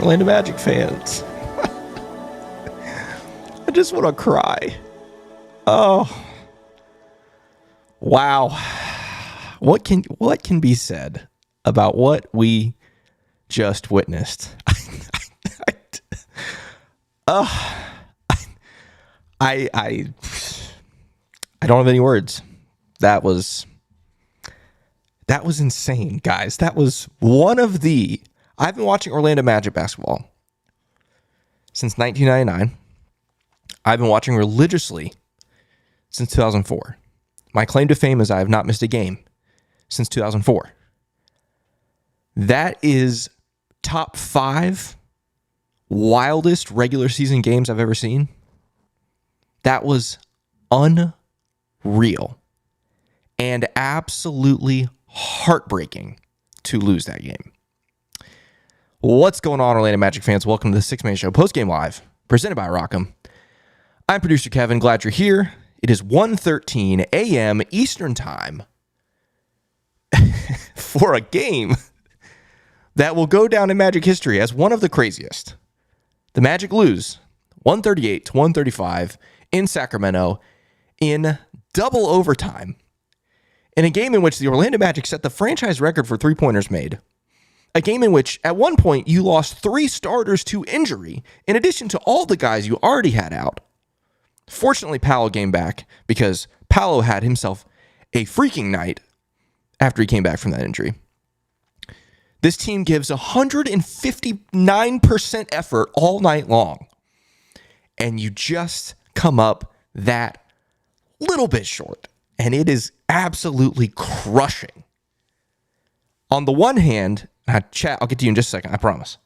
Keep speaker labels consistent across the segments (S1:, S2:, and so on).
S1: Orlando Magic fans. I just want to cry. Oh, wow. What can be said about what we just witnessed? I don't have any words. That was insane, guys. That was one of the... I've been watching Orlando Magic basketball since 1999. I've been watching religiously since 2004. My claim to fame is I have not missed a game since 2004. That is top 5 wildest regular season games I've ever seen. That was unreal and absolutely heartbreaking to lose that game. What's going on, Orlando Magic fans? Welcome to the Six Man Show Postgame Live, presented by Rock'em. I'm producer Kevin. Glad you're here. It is 1:13 a.m. Eastern Time for a game that will go down in Magic history as one of the craziest. The Magic lose 138-135 in Sacramento in double overtime in a game in which the Orlando Magic set the franchise record for three-pointers made. A game in which, at one point, you lost 3 starters to injury, in addition to all the guys you already had out. Fortunately, Paolo came back because Paolo had himself a freaking night after he came back from that injury. This team gives 159% effort all night long, and you just come up that little bit short, and it is absolutely crushing. On the one hand, chat, I'll get to you in just a second, I promise.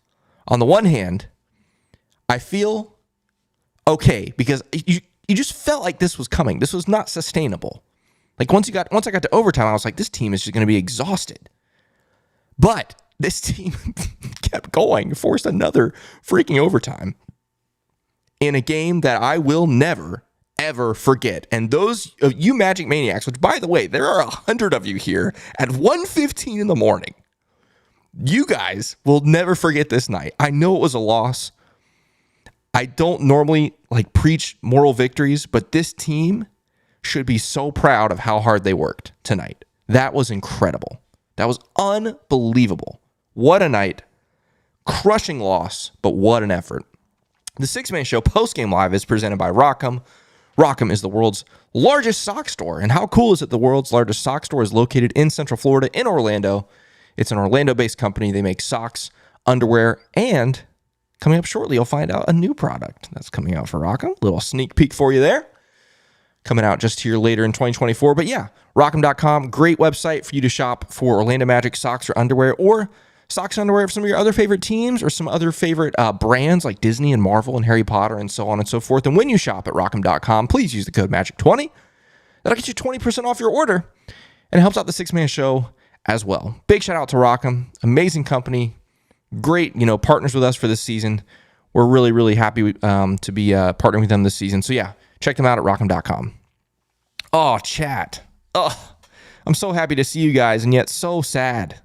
S1: On the one hand, I feel okay because you just felt like this was coming. This was not sustainable. Like once I got to overtime, I was like, this team is just going to be exhausted. But this team kept going, forced another freaking overtime in a game that I will never, ever forget. And those of you Magic Maniacs, which by the way, there are 100 of you here at 1:15 in the morning. You guys will never forget this night. I know it was a loss. I don't normally preach moral victories, but this team should be so proud of how hard they worked tonight. That was incredible. That was unbelievable. What a night. Crushing loss, but what an effort. The Six Man Show Postgame Live is presented by Rock'em. Rock'em is the world's largest sock store. And how cool is it the world's largest sock store is located in Central Florida in Orlando? It's an Orlando-based company. They make socks, underwear, and coming up shortly, you'll find out a new product that's coming out for Rock'em. Little sneak peek for you there. Coming out just here later in 2024. But yeah, Rock'em.com, great website for you to shop for Orlando Magic socks or underwear, or socks and underwear for some of your other favorite teams or some other favorite brands like Disney and Marvel and Harry Potter and so on and so forth. And when you shop at Rock'em.com, please use the code MAGIC20. That'll get you 20% off your order, and it helps out the Six Man Show as well. Big shout out to Rock'em, amazing company, great, partners with us for this season. We're really, really happy to be partnering with them this season. So yeah, check them out at Rock'em.com. Oh, chat. Oh, I'm so happy to see you guys, and yet so sad.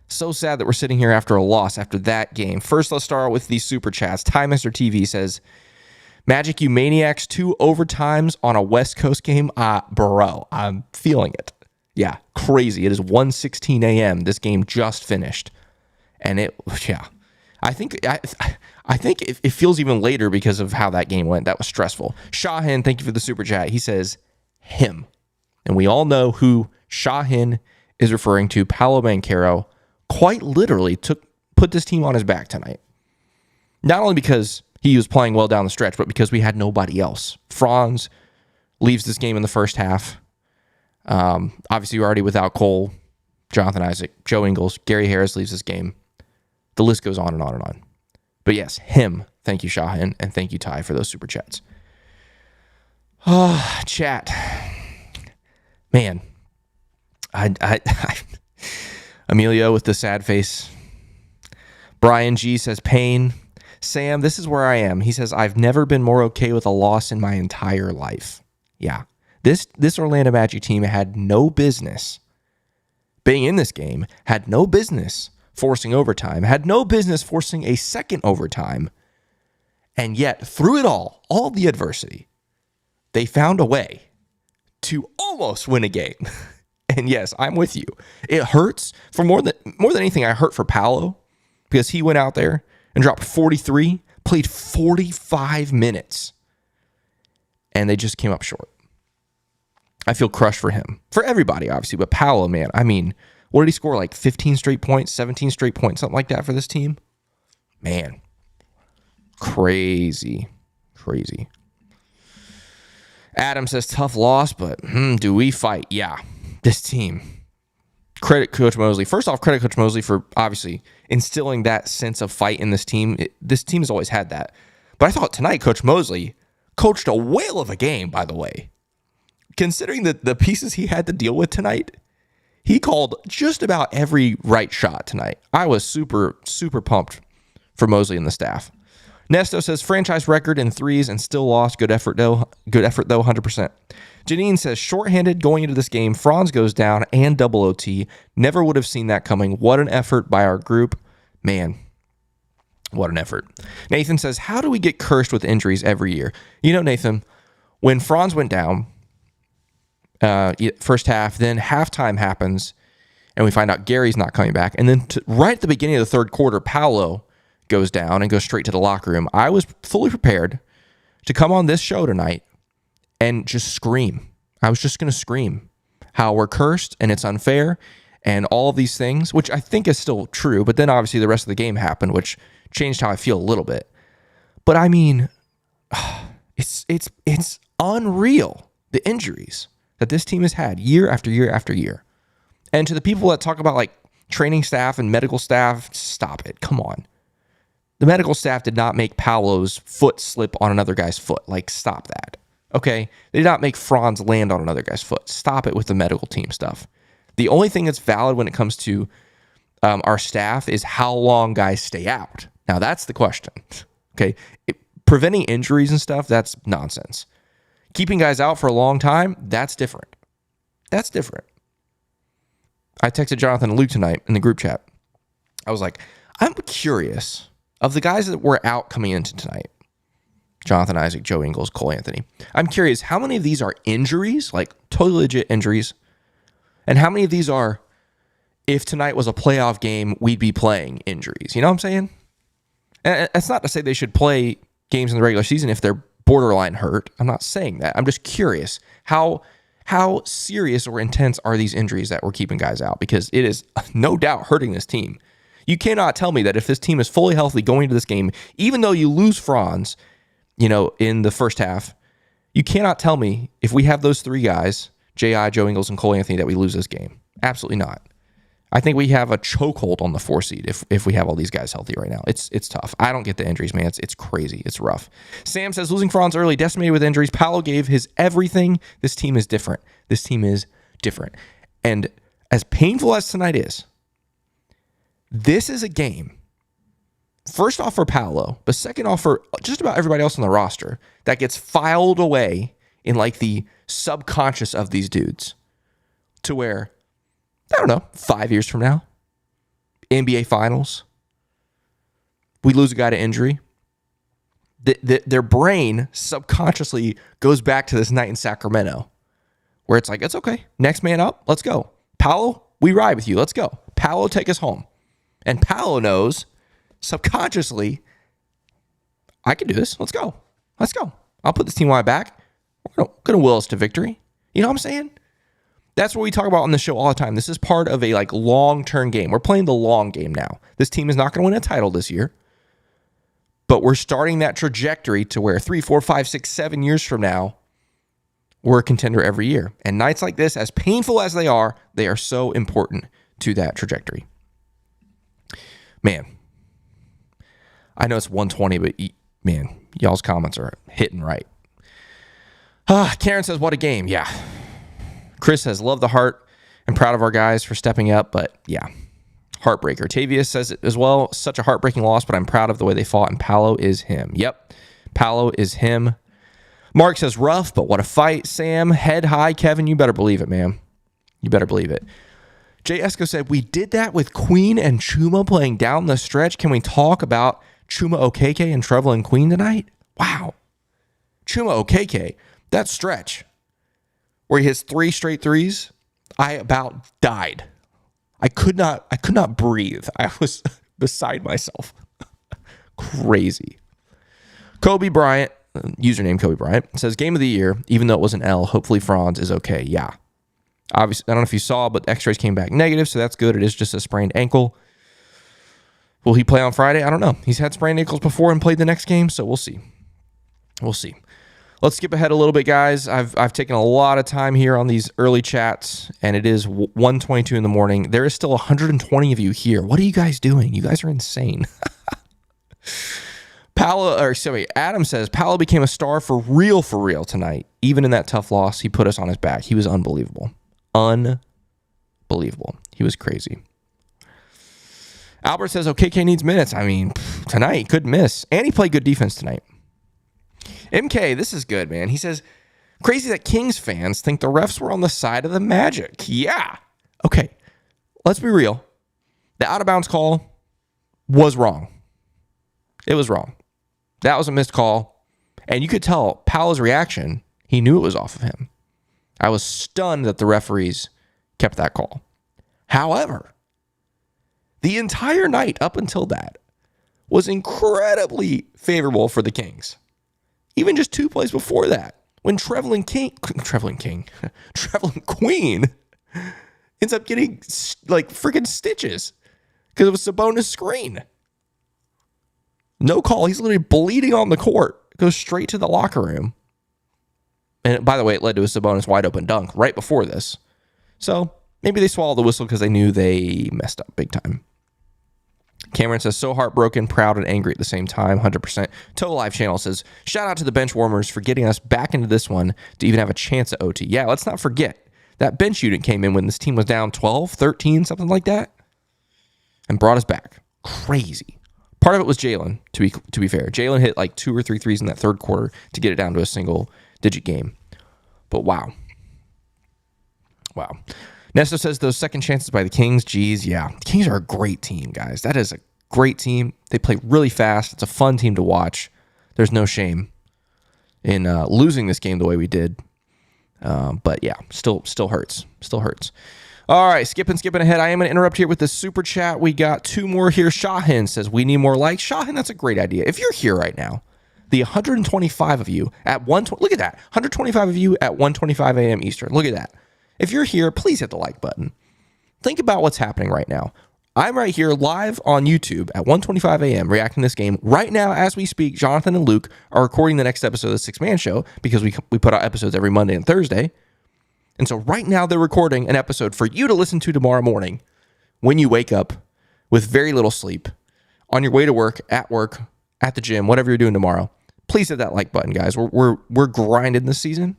S1: So sad that we're sitting here after a loss after that game. First, let's start with these super chats. Time Mr. TV says, Magic, you maniacs, 2 overtimes on a West Coast game? Bro, I'm feeling it. Yeah, crazy. It is 1:16 a.m. This game just finished. And I think it feels even later because of how that game went. That was stressful. Shahin, thank you for the super chat. He says, him. And we all know who Shahin is referring to. Paolo Banchero quite literally put this team on his back tonight. Not only because he was playing well down the stretch, but because we had nobody else. Franz leaves this game in the first half. Obviously, you're already without Cole, Jonathan Isaac, Joe Ingles, Gary Harris leaves this game. The list goes on and on and on. But yes, him. Thank you, Shahin, and thank you, Ty, for those super chats. Oh, chat. Man. Emilio with the sad face. Brian G says, pain. Sam, this is where I am. He says, I've never been more okay with a loss in my entire life. Yeah. This Orlando Magic team had no business being in this game, had no business forcing overtime, had no business forcing a second overtime, and yet through it all the adversity, they found a way to almost win a game. And yes, I'm with you. It hurts for more than anything. I hurt for Paolo because he went out there and dropped 43, played 45 minutes, and they just came up short. I feel crushed for him. For everybody, obviously, but Paolo, man, I mean, what did he score? Like 15 straight points, 17 straight points, something like that for this team? Man, crazy. Adam says, tough loss, but do we fight? Yeah, this team. Credit Coach Mosley. First off, credit Coach Mosley for obviously instilling that sense of fight in this team. This team has always had that. But I thought tonight Coach Mosley coached a whale of a game, by the way. Considering the pieces he had to deal with tonight, he called just about every right shot tonight. I was super, super pumped for Mosley and the staff. Nesto says, franchise record in threes and still lost. Good effort, though. 100%. Janine says, shorthanded going into this game. Franz goes down and double OT. Never would have seen that coming. What an effort by our group. Man, what an effort. Nathan says, how do we get cursed with injuries every year? You know, Nathan, when Franz went down, first half, then halftime happens, and we find out Gary's not coming back. And then right at the beginning of the third quarter, Paolo goes down and goes straight to the locker room. I was fully prepared to come on this show tonight and just scream. I was just going to scream how we're cursed and it's unfair and all of these things, which I think is still true. But then obviously the rest of the game happened, which changed how I feel a little bit. But I mean, it's unreal, the injuries that this team has had year after year after year. And to the people that talk about like training staff and medical staff, stop it. Come on. The medical staff did not make Paolo's foot slip on another guy's foot. Like, stop that. Okay? They did not make Franz land on another guy's foot. Stop it with the medical team stuff. The only thing that's valid when it comes to our staff is how long guys stay out. Now, that's the question. Okay? Preventing injuries and stuff, that's nonsense. Keeping guys out for a long time, that's different. That's different. I texted Jonathan and Luke tonight in the group chat. I was like, I'm curious of the guys that were out coming into tonight. Jonathan Isaac, Joe Ingles, Cole Anthony. I'm curious how many of these are injuries, like totally legit injuries, and how many of these are, if tonight was a playoff game, we'd be playing injuries. You know what I'm saying? And that's not to say they should play games in the regular season if they're borderline hurt. I'm not saying that. I'm just curious how serious or intense are these injuries that we're keeping guys out, because it is no doubt hurting this team. You cannot tell me that if this team is fully healthy going into this game, even though you lose Franz, in the first half, you cannot tell me if we have those three guys, J.I., Joe Ingles, and Cole Anthony, that we lose this game. Absolutely not. I think we have a chokehold on the 4 seed if we have all these guys healthy right now. It's tough. I don't get the injuries, man. It's crazy. It's rough. Sam says, losing Franz early, decimated with injuries. Paolo gave his everything. This team is different. And as painful as tonight is, this is a game, first off for Paolo, but second off for just about everybody else on the roster, that gets filed away in like the subconscious of these dudes to where, I don't know, 5 years from now, NBA Finals, we lose a guy to injury. Their brain subconsciously goes back to this night in Sacramento where it's like, it's okay. Next man up. Let's go. Paolo, we ride with you. Let's go. Paolo, take us home. And Paolo knows subconsciously, I can do this. Let's go. I'll put this team on my back. We're going to will us to victory. You know what I'm saying? That's what we talk about on the show all the time. This is part of a long-term game. We're playing the long game now. This team is not going to win a title this year, but we're starting that trajectory to where 3, 4, 5, 6, 7 years from now, we're a contender every year. And nights like this, as painful as they are so important to that trajectory. Man, I know it's 120, but man, y'all's comments are hitting right. Karen says, what a game. Yeah. Chris says, love the heart and proud of our guys for stepping up, but yeah, heartbreaker. Tavius says it as well. Such a heartbreaking loss, but I'm proud of the way they fought, and Paolo is him. Yep, Paolo is him. Mark says, rough, but what a fight. Sam, head high. Kevin, you better believe it, man. You better believe it. Jay Esco said, we did that with Queen and Chuma playing down the stretch. Can we talk about Chuma Okeke and Trevelyan Queen tonight? Wow. Chuma Okeke, that stretch where he hits 3 straight threes, I about died. I could not breathe. I was beside myself. Crazy. Kobe Bryant, username Kobe Bryant, says game of the year, even though it was an L, hopefully Franz is okay. Yeah. Obviously, I don't know if you saw, but x-rays came back negative, so that's good. It is just a sprained ankle. Will he play on Friday? I don't know. He's had sprained ankles before and played the next game, so we'll see. We'll see. Let's skip ahead a little bit, guys. I've taken a lot of time here on these early chats, and it is 1:22 in the morning. There is still 120 of you here. What are you guys doing? You guys are insane. Adam says, Paolo became a star for real tonight. Even in that tough loss, he put us on his back. He was unbelievable. Unbelievable. He was crazy. Albert says, OKK needs minutes. I mean, tonight, couldn't miss. And he played good defense tonight. MK, this is good, man. He says, crazy that Kings fans think the refs were on the side of the Magic. Yeah. Okay, let's be real. The out-of-bounds call was wrong. It was wrong. That was a missed call. And you could tell Paolo's reaction. He knew it was off of him. I was stunned that the referees kept that call. However, the entire night up until that was incredibly favorable for the Kings. Even just 2 plays before that, when Trevelyan Queen ends up getting like freaking stitches because it was Sabonis' screen. No call. He's literally bleeding on the court. Goes straight to the locker room. And by the way, it led to a Sabonis wide open dunk right before this. So maybe they swallowed the whistle because they knew they messed up big time. Cameron says, so heartbroken, proud, and angry at the same time, 100%. Total Live Channel says, shout out to the bench warmers for getting us back into this one to even have a chance at OT. Yeah, let's not forget, that bench unit came in when this team was down 12, 13, something like that, and brought us back. Crazy. Part of it was Jalen, to be fair. Jalen hit like 2 or 3 threes in that third quarter to get it down to a single-digit game. But wow. Wow. Nesto says those second chances by the Kings, geez, yeah. The Kings are a great team, guys. That is a great team. They play really fast. It's a fun team to watch. There's no shame in losing this game the way we did. But yeah, still hurts. Still hurts. All right, skipping ahead. I am going to interrupt here with the super chat. We got 2 more here. Shahin says, we need more likes. Shahin, that's a great idea. If you're here right now, the 125 of you at 120, look at that. 125 of you at 1:25 a.m. Eastern. Look at that. If you're here, please hit the like button. Think about what's happening right now. I'm right here live on YouTube at 1:25 a.m. reacting to this game. Right now, as we speak, Jonathan and Luke are recording the next episode of the Six Man Show because we put out episodes every Monday and Thursday. And so right now they're recording an episode for you to listen to tomorrow morning when you wake up with very little sleep, on your way to work, at the gym, whatever you're doing tomorrow. Please hit that like button, guys. We're grinding this season.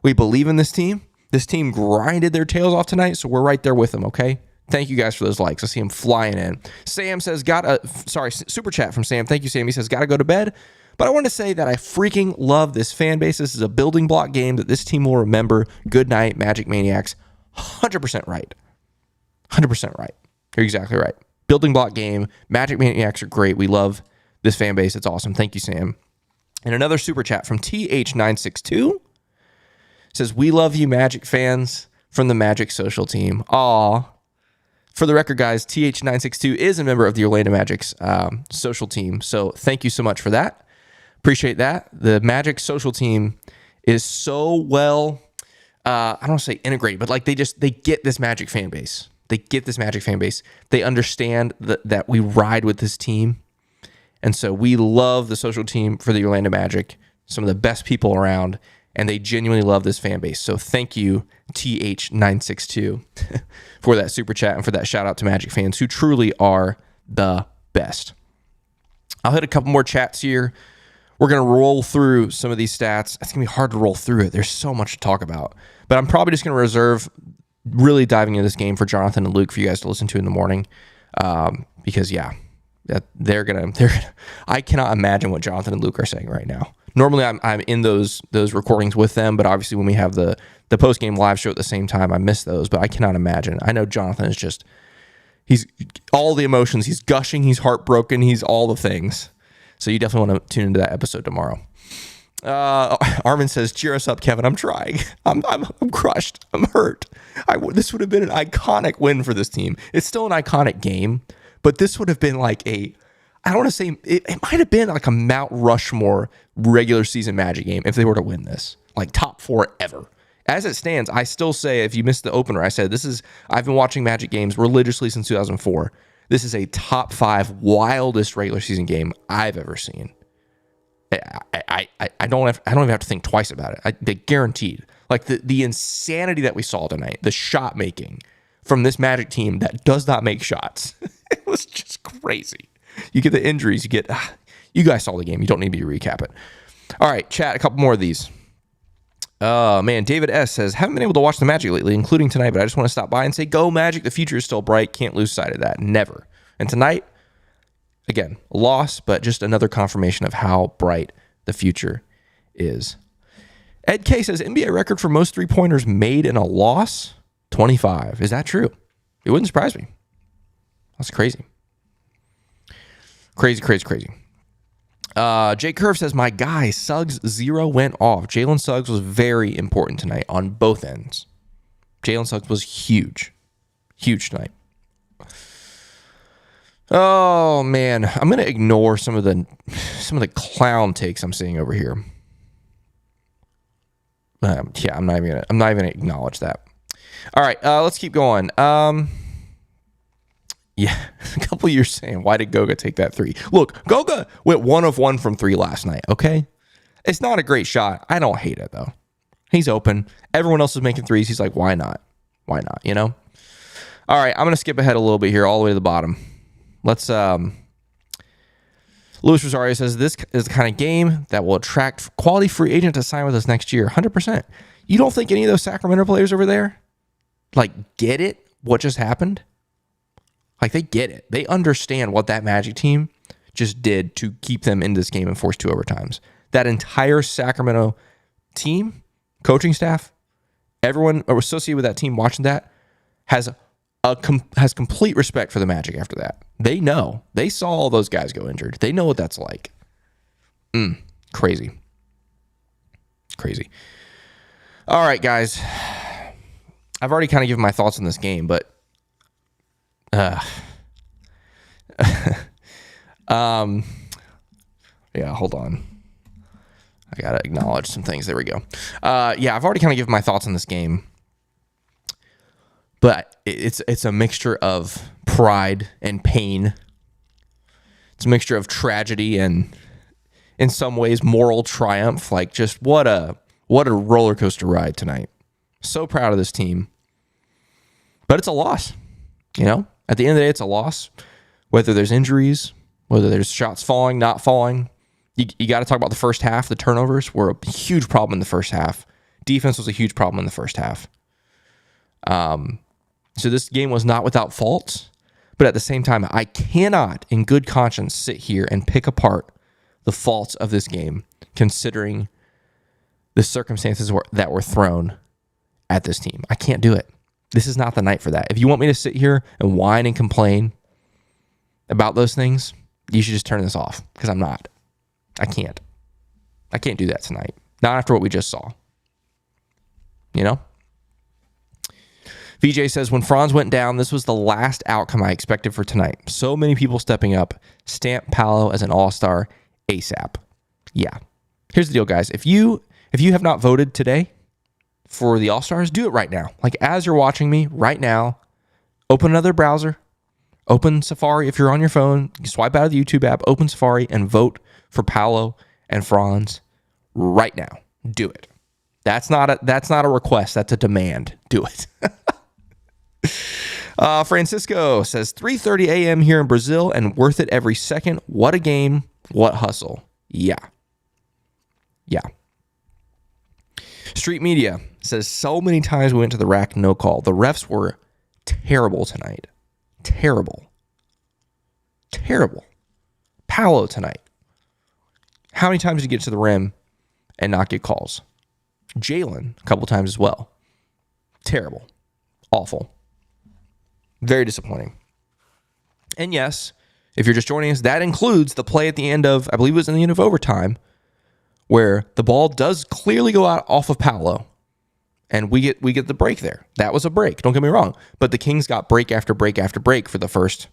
S1: We believe in this team. This team grinded their tails off tonight, so we're right there with them, okay? Thank you guys for those likes. I see them flying in. Sam says, super chat from Sam. Thank you, Sam. He says, gotta go to bed. But I want to say that I freaking love this fan base. This is a building block game that this team will remember. Good night, Magic Maniacs. 100% right. 100% right. You're exactly right. Building block game. Magic Maniacs are great. We love this fan base. It's awesome. Thank you, Sam. And another super chat from TH962. Says, we love you, Magic fans, from the Magic social team. Aw. For the record, guys, TH962 is a member of the Orlando Magic's social team. So thank you so much for that. Appreciate that. The Magic social team is so well, I don't want to say integrated, but like they get this Magic fan base. They get this Magic fan base. They understand that we ride with this team. And so we love the social team for the Orlando Magic, some of the best people around. And they genuinely love this fan base. So thank you, TH962, for that super chat and for that shout out to Magic fans who truly are the best. I'll hit a couple more chats here. We're going to roll through some of these stats. It's going to be hard to roll through it. There's so much to talk about. But I'm probably just going to reserve really diving into this game for Jonathan and Luke for you guys to listen to in the morning. Because, yeah, they're gonna. I cannot imagine what Jonathan and Luke are saying right now. Normally I'm in those recordings with them, but obviously when we have the post-game live show at the same time, I miss those. But I cannot imagine. I know Jonathan is just, he's all the emotions. He's gushing. He's heartbroken. He's all the things. So you definitely want to tune into that episode tomorrow. Armin says, cheer us up, Kevin. I'm trying. I'm crushed. I'm hurt. This would have been an iconic win for this team. It's still an iconic game, but this would have been like I don't want to say, it might have been like a Mount Rushmore regular season Magic game if they were to win this. Like top 4 ever. As it stands, I still say, if you missed the opener, I said I've been watching Magic games religiously since 2004. This is a top 5 wildest regular season game I've ever seen. I don't even have to think twice about it. They guaranteed. Like the insanity that we saw tonight, the shot making from this Magic team that does not make shots. It was just crazy. You get the injuries. You guys saw the game. You don't need me to recap it. All right, chat. A couple more of these. Man, David S. says, haven't been able to watch the Magic lately, including tonight, but I just want to stop by and say, go Magic. The future is still bright. Can't lose sight of that. Never. And tonight, again, a loss, but just another confirmation of how bright the future is. Ed K says, NBA record for most three-pointers made in a loss? 25. Is that true? It wouldn't surprise me. That's crazy. Crazy. Jake Curve says, my guy, Suggs 0 went off. Jalen Suggs was very important tonight on both ends. Jalen Suggs was huge. Huge tonight. Oh, man. I'm going to ignore some of the clown takes I'm seeing over here. Yeah, I'm not even going to acknowledge that. All right, let's keep going. Yeah, a couple of years saying, why did Goga take that 3? Look, Goga went 1 of 1 from 3 last night, okay? It's not a great shot. I don't hate it, though. He's open. Everyone else is making threes. He's like, why not? Why not, you know? All right, I'm going to skip ahead a little bit here, all the way to the bottom. Let's, Luis Rosario says, this is the kind of game that will attract quality free agent to sign with us next year. 100%. You don't think any of those Sacramento players over there, get it? What just happened? They get it. They understand what that Magic team just did to keep them in this game and force 2 overtimes. That entire Sacramento team, coaching staff, everyone associated with that team watching that has complete respect for the Magic after that. They know. They saw all those guys go injured. They know what that's like. Crazy. All right, guys. I've already kind of given my thoughts on this game, but yeah, hold on. I gotta acknowledge some things. There we go. Yeah, I've already kind of given my thoughts on this game, but it's a mixture of pride and pain. It's a mixture of tragedy and, in some ways, moral triumph. Just what a roller coaster ride tonight. So proud of this team, but it's a loss. You know, at the end of the day, it's a loss. Whether there's injuries, whether there's shots falling, not falling. You got to talk about the first half. The turnovers were a huge problem in the first half. Defense was a huge problem in the first half. So this game was not without faults, but at the same time, I cannot, in good conscience, sit here and pick apart the faults of this game, considering the circumstances that were thrown at this team. I can't do it. This is not the night for that. If you want me to sit here and whine and complain about those things, you should just turn this off, because I'm not. I can't do that tonight. Not after what we just saw. You know? VJ says, when Franz went down, this was the last outcome I expected for tonight. So many people stepping up. Stamp Paolo as an all-star ASAP. Yeah. Here's the deal, guys. If you have not voted today for the All-Stars, do it right now. As you're watching me right now, open another browser, open Safari. If you're on your phone, you swipe out of the YouTube app, open Safari, and vote for Paolo and Franz right now. Do it. That's not a request. That's a demand. Do it. Francisco says, 3:30 a.m. here in Brazil and worth it every second. What a game. What hustle. Yeah. Street Media says, so many times we went to the rack, no call. The refs were terrible tonight. Terrible. Paolo tonight. How many times did you get to the rim and not get calls. Jalen, a couple times as well. Terrible. Awful. Very disappointing. And yes, if you're just joining us, that includes the play at the end of, I believe it was in the end of overtime, where the ball does clearly go out off of Paolo, and we get the break there. That was a break, don't get me wrong. But the Kings got break after break after break for the first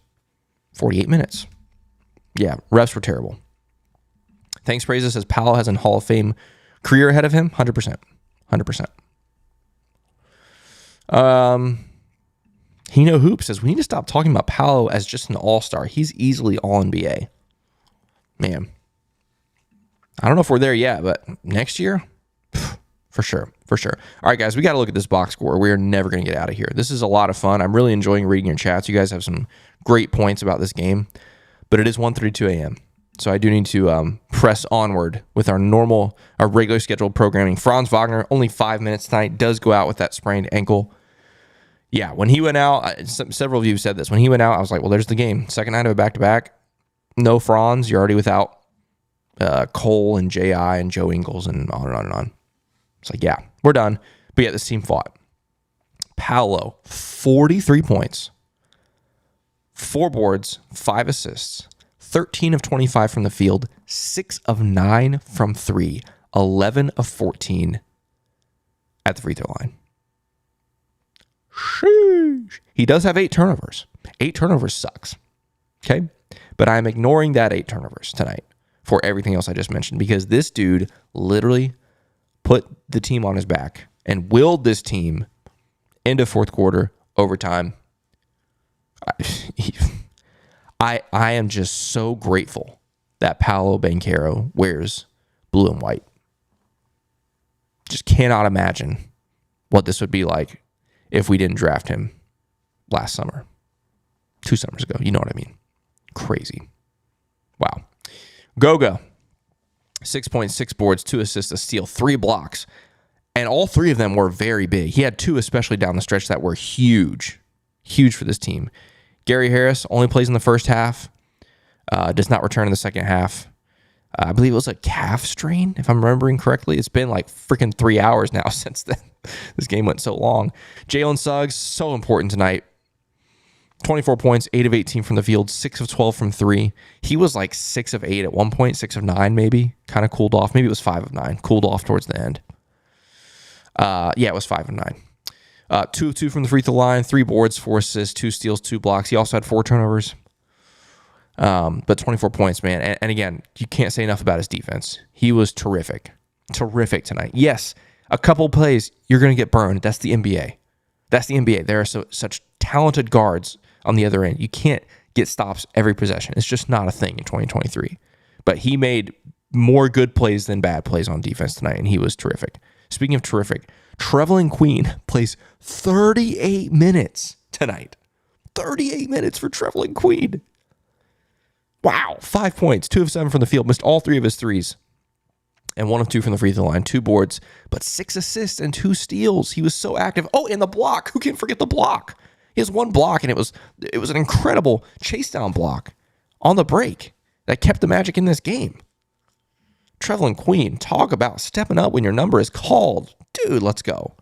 S1: 48 minutes. Yeah, refs were terrible. Thanks Praises says Paolo has a Hall of Fame career ahead of him. 100%. 100%. Hino Hoop says, we need to stop talking about Paolo as just an all-star. He's easily all-NBA. Man. I don't know if we're there yet, but next year, for sure. All right, guys, we got to look at this box score. We are never going to get out of here. This is a lot of fun. I'm really enjoying reading your chats. You guys have some great points about this game, but it is 1:32 a.m., so I do need to press onward with our regular scheduled programming. Franz Wagner, only 5 minutes tonight, does go out with that sprained ankle. Yeah, when he went out, several of you said this. When he went out, I was like, well, there's the game. Second night of a back-to-back. No Franz. You're already without Cole and J.I. and Joe Ingles and on and on and on. It's like, yeah, we're done. But yeah, this team fought. Paolo, 43 points, 4 boards, 5 assists, 13 of 25 from the field, 6 of 9 from 3, 11 of 14 at the free throw line. Sheesh. He does have 8 turnovers. 8 turnovers sucks. Okay? But I'm ignoring that 8 turnovers tonight for everything else I just mentioned, because this dude literally put the team on his back and willed this team into fourth quarter overtime. I am just so grateful that Paolo Banchero wears blue and white. Just cannot imagine what this would be like if we didn't draft him last summer. 2 summers ago. You know what I mean? Crazy. Wow. Goga, 6.6 boards, 2 assists, a steal, 3 blocks. And all 3 of them were very big. He had 2 especially down the stretch that were huge. Huge for this team. Gary Harris only plays in the first half. Does not return in the second half. I believe it was a calf strain, if I'm remembering correctly. It's been like freaking 3 hours now since then. This game went so long. Jalen Suggs, so important tonight. 24 points, 8 of 18 from the field, 6 of 12 from 3. He was like 6 of 8 at one point, 6 of 9 maybe. Kind of cooled off. Maybe it was 5 of 9. Cooled off towards the end. Yeah, it was 5 of 9. 2 of 2 from the free throw line, 3 boards, 4 assists, 2 steals, 2 blocks. He also had 4 turnovers. But 24 points, man. And again, you can't say enough about his defense. He was terrific. Terrific tonight. Yes, a couple plays, you're going to get burned. That's the NBA. There are such talented guards on the other end. You can't get stops every possession. It's just not a thing in 2023. But he made more good plays than bad plays on defense tonight, and he was terrific. Speaking of terrific, Trevelin Queen plays 38 minutes tonight. 38 minutes for Trevelin Queen. Wow. 5 points, 2 of 7 from the field, missed all 3 of his threes, and 1 of 2 from the free throw line, 2 boards, but 6 assists and 2 steals. He was so active. Oh, and the block. Who can forget the block? He has 1 block, and it was an incredible chase down block on the break that kept the Magic in this game. Trevelin Queen, talk about stepping up when your number is called. Dude, let's go.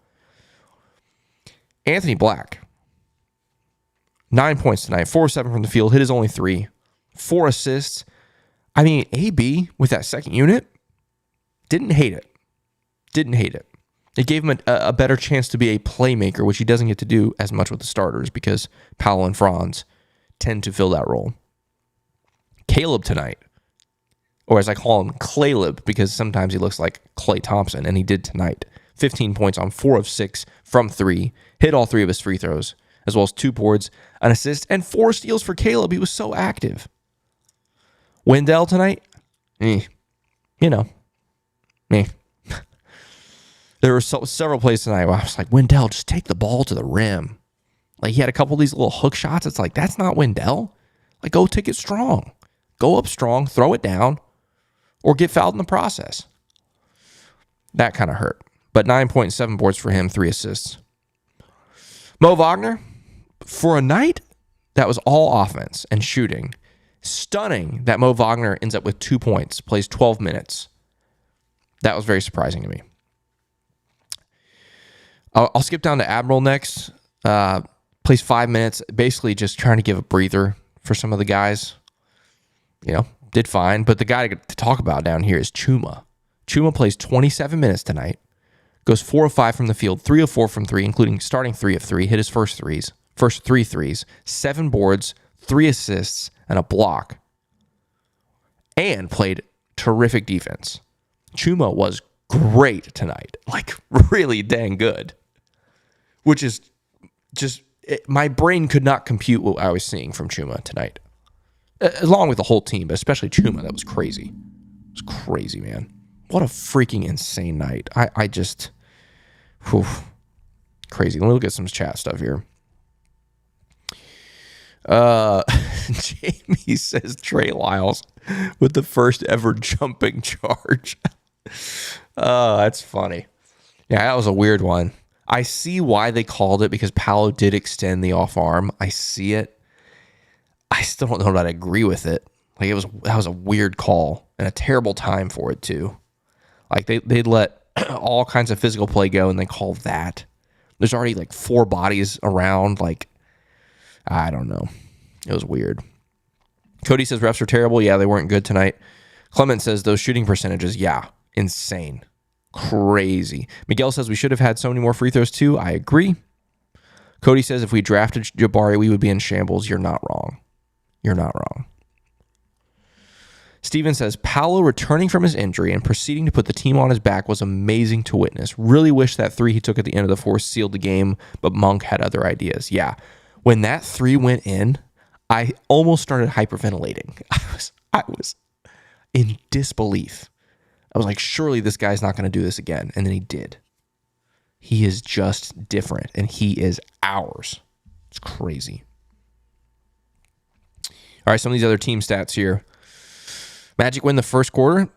S1: Anthony Black, 9 points tonight, 4 of 7 from the field, hit his only 3, 4 assists. I mean, AB with that second unit, didn't hate it. It gave him a better chance to be a playmaker, which he doesn't get to do as much with the starters because Powell and Franz tend to fill that role. Caleb tonight, or as I call him, Claylib, because sometimes he looks like Klay Thompson, and he did tonight. 15 points on 4 of 6 from 3, hit all 3 of his free throws, as well as 2 boards, an assist, and 4 steals for Caleb. He was so active. Wendell tonight, There were several plays tonight where I was like, Wendell, just take the ball to the rim. Like, he had a couple of these little hook shots. It's like, that's not Wendell. Like, go take it strong. Go up strong, throw it down, or get fouled in the process. That kind of hurt. But 9.7 boards for him, 3 assists. Mo Wagner, for a night that was all offense and shooting, stunning that Mo Wagner ends up with 2 points, plays 12 minutes. That was very surprising to me. I'll skip down to Admiral next. Plays 5 minutes, basically just trying to give a breather for some of the guys. Did fine. But the guy to talk about down here is Chuma. Chuma plays 27 minutes tonight. Goes 4 of 5 from the field, 3 of 4 from 3, including starting 3 of 3. Hit his first 3 threes, 7 boards, 3 assists, and a block. And played terrific defense. Chuma was great tonight. Like, really dang good. Which is just, my brain could not compute what I was seeing from Chuma tonight. Along with the whole team, but especially Chuma. That was crazy. It was crazy, man. What a freaking insane night. I just, crazy. Let me look at some chat stuff here. Jamie says Trey Lyles with the first ever jumping charge. That's funny. Yeah, that was a weird one. I see why they called it, because Paolo did extend the off arm. I see it. I still don't know that I agree with it. Like, that was a weird call and a terrible time for it too. Like, they'd let all kinds of physical play go and they call that. There's already like 4 bodies around. Like, I don't know. It was weird. Cody says refs are terrible. Yeah, they weren't good tonight. Clement says those shooting percentages, yeah, insane. Crazy. Miguel says we should have had so many more free throws too. I agree. Cody says if we drafted Jabari, we would be in shambles. You're not wrong. You're not wrong. Steven says Paolo returning from his injury and proceeding to put the team on his back was amazing to witness. Really wish that 3 he took at the end of the fourth sealed the game, but Monk had other ideas. Yeah. When that 3 went in, I almost started hyperventilating. I was in disbelief. I was like, surely this guy's not going to do this again. And then he did. He is just different, and he is ours. It's crazy. All right, some of these other team stats here. Magic win the first quarter.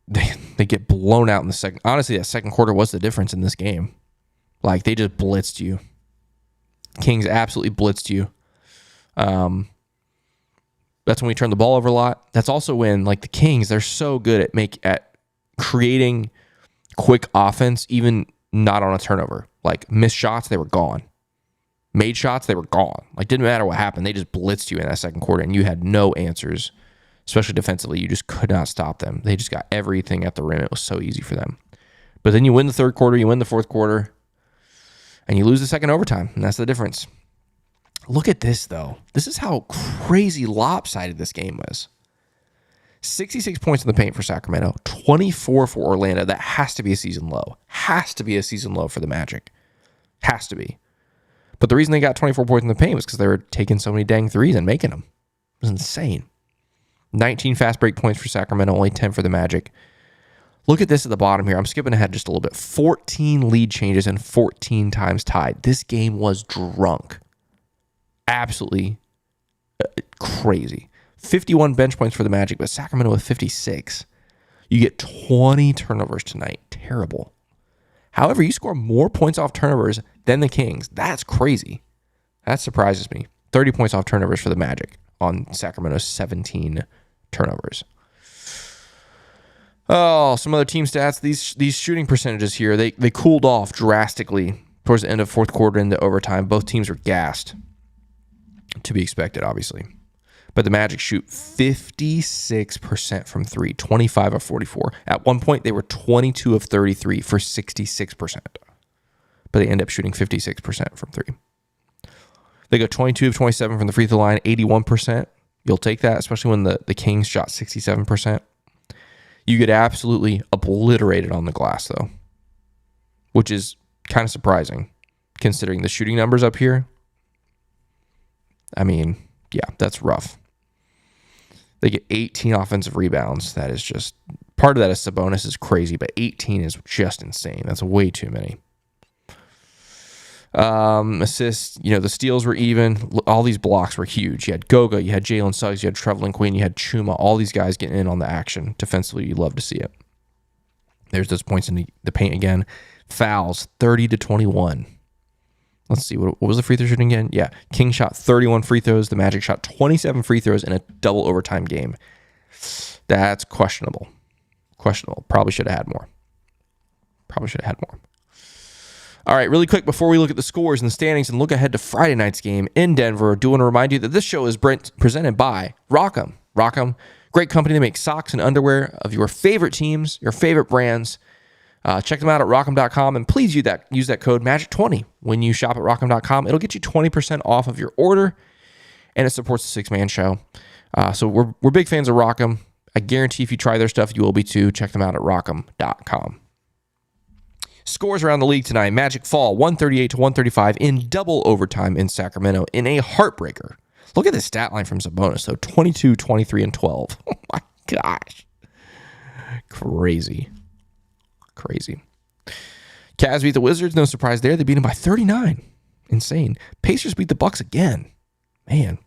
S1: They get blown out in the second. Honestly, that second quarter was the difference in this game. Like, they just blitzed you. Kings absolutely blitzed you. That's when we turned the ball over a lot. That's also when, like, the Kings, they're so good at creating quick offense, even not on a turnover. Like, missed shots, they were gone. Made shots, they were gone. Like, didn't matter what happened. They just blitzed you in that second quarter, and you had no answers, especially defensively. You just could not stop them. They just got everything at the rim. It was so easy for them. But then you win the third quarter, you win the fourth quarter, and you lose the second overtime, and that's the difference. Look at this, though. This is how crazy lopsided this game was. 66 points in the paint for Sacramento, 24 for Orlando. That has to be a season low. Has to be a season low for the Magic. Has to be. But the reason they got 24 points in the paint was because they were taking so many dang threes and making them. It was insane. 19 fast break points for Sacramento, only 10 for the Magic. Look at this at the bottom here. I'm skipping ahead just a little bit. 14 lead changes and 14 times tied. This game was drunk. Absolutely crazy. 51 bench points for the Magic, but Sacramento with 56. You get 20 turnovers tonight. Terrible. However, you score more points off turnovers than the Kings. That's crazy. That surprises me. 30 points off turnovers for the Magic on Sacramento's 17 turnovers. Oh, some other team stats. These shooting percentages here, they cooled off drastically towards the end of fourth quarter into overtime. Both teams were gassed. To be expected, obviously. But the Magic shoot 56% from 3, 25 of 44. At one point, they were 22 of 33 for 66%. But they end up shooting 56% from 3. They go 22 of 27 from the free throw line, 81%. You'll take that, especially when the Kings shot 67%. You get absolutely obliterated on the glass, though, which is kind of surprising considering the shooting numbers up here. I mean, yeah, that's rough. They get 18 offensive rebounds. That is just, part of that is Sabonis is crazy, but 18 is just insane. That's way too many. Assists, the steals were even. All these blocks were huge. You had Goga, you had Jalen Suggs, you had Trevelin Queen, you had Chuma. All these guys getting in on the action. Defensively, you love to see it. There's those points in the paint again. Fouls, 30 to 21. Let's see, what was the free throw shooting again? Yeah, King shot 31 free throws. The Magic shot 27 free throws in a double overtime game. That's questionable. Questionable. Probably should have had more. All right, really quick before we look at the scores and the standings and look ahead to Friday night's game in Denver, I do want to remind you that this show is presented by Rock'em. Rock'em, great company that makes socks and underwear of your favorite teams, your favorite brands. Check them out at rock'em.com, and please use that code MAGIC20 when you shop at rock'em.com. It'll get you 20% off of your order, and it supports the Six Man Show. So we're big fans of Rock'em. I guarantee if you try their stuff, you will be too. Check them out at rock'em.com. Scores around the league tonight. Magic fall 138-135 in double overtime in Sacramento in a heartbreaker. Look at the stat line from Sabonis, though. 22, 23, and 12. Oh, my gosh. Crazy. Cavs beat the Wizards. No surprise there. They beat them by 39. Insane. Pacers beat the Bucks again. Man.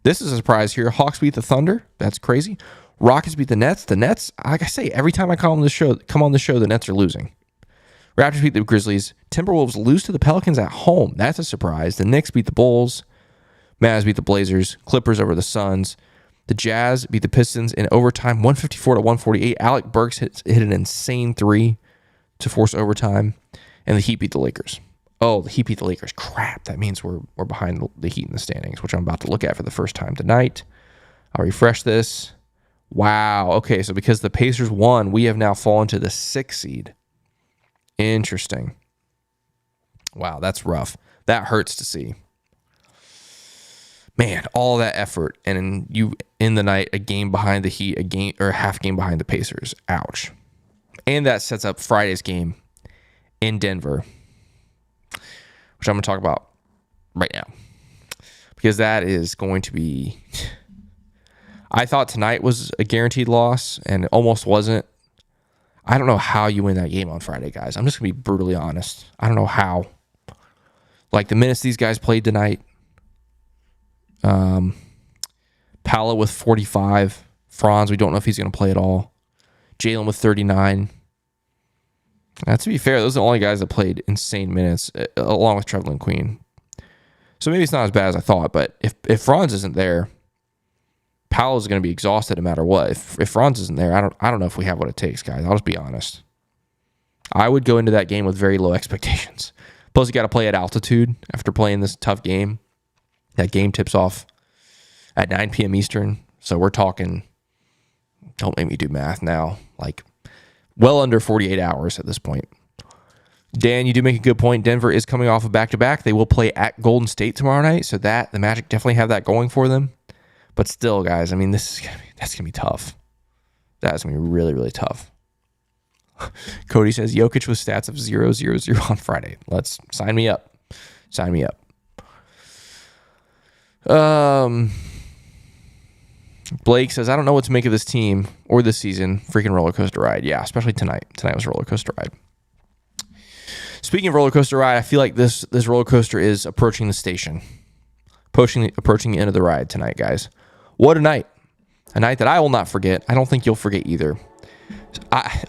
S1: This is a surprise here. Hawks beat the Thunder. That's crazy. Rockets beat the Nets. The Nets, like I say, every time I come on the show, the Nets are losing. Raptors beat the Grizzlies. Timberwolves lose to the Pelicans at home. That's a surprise. The Knicks beat the Bulls. Mavs beat the Blazers. Clippers over the Suns. The Jazz beat the Pistons in overtime, 154-148. Alec Burks hit an insane three to force overtime. And the Heat beat the Lakers. Oh, the Heat beat the Lakers. Crap. That means we're behind the Heat in the standings, which I'm about to look at for the first time tonight. I'll refresh this. Wow. Okay, so because the Pacers won, we have now fallen to the 6th seed. Interesting. Wow, that's rough. That hurts to see. Man, all that effort, and you in the night a game behind the Heat, a half game behind the Pacers. Ouch. And that sets up Friday's game in Denver, which I'm going to talk about right now, because that is going to be. I thought tonight was a guaranteed loss, and it almost wasn't. I don't know how you win that game on Friday, guys. I'm just going to be brutally honest. I don't know how. Like, the minutes these guys played tonight, Paolo with 45, Franz, we don't know if he's going to play at all. Jalen with 39. To be fair, those are the only guys that played insane minutes, along with Trevelyan Queen. So maybe it's not as bad as I thought, but if Franz isn't there, Paolo's going to be exhausted no matter what. If Franz isn't there, I don't know if we have what it takes, guys. I'll just be honest. I would go into that game with very low expectations. Plus, you got to play at altitude after playing this tough game. That game tips off at 9 p.m. Eastern. So we're talking, don't make me do math now, like well under 48 hours at this point. Dan, you do make a good point. Denver is coming off a back-to-back. They will play at Golden State tomorrow night, so that the Magic definitely have that going for them. But still, guys, I mean, that's gonna be tough. That's gonna be really, really tough. Cody says Jokic with stats of 0-0-0 on Friday. Let's sign me up. Sign me up. Blake says, I don't know what to make of this team or this season. Freaking roller coaster ride. Yeah, especially tonight. Tonight was a roller coaster ride. Speaking of roller coaster ride, I feel like this roller coaster is approaching the station. Approaching the end of the ride tonight, guys. What a night. A night that I will not forget. I don't think you'll forget either.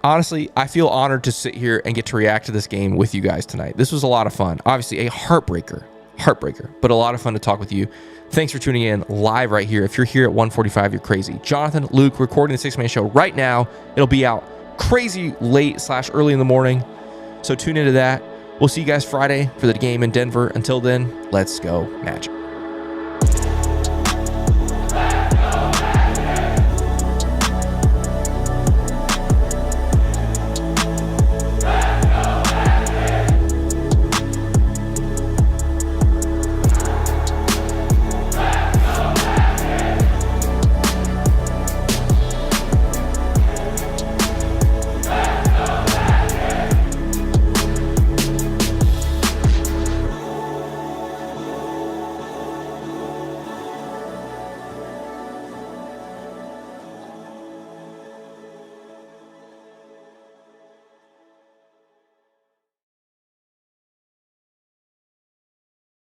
S1: Honestly, I feel honored to sit here and get to react to this game with you guys tonight. This was a lot of fun. Obviously, a heartbreaker, but a lot of fun to talk with you. Thanks for tuning in live right here. If you're here at 1:45, you're crazy. Jonathan, Luke, recording the Six Man Show right now. It'll be out crazy late / early in the morning. So tune into that. We'll see you guys Friday for the game in Denver. Until then, let's go Magic.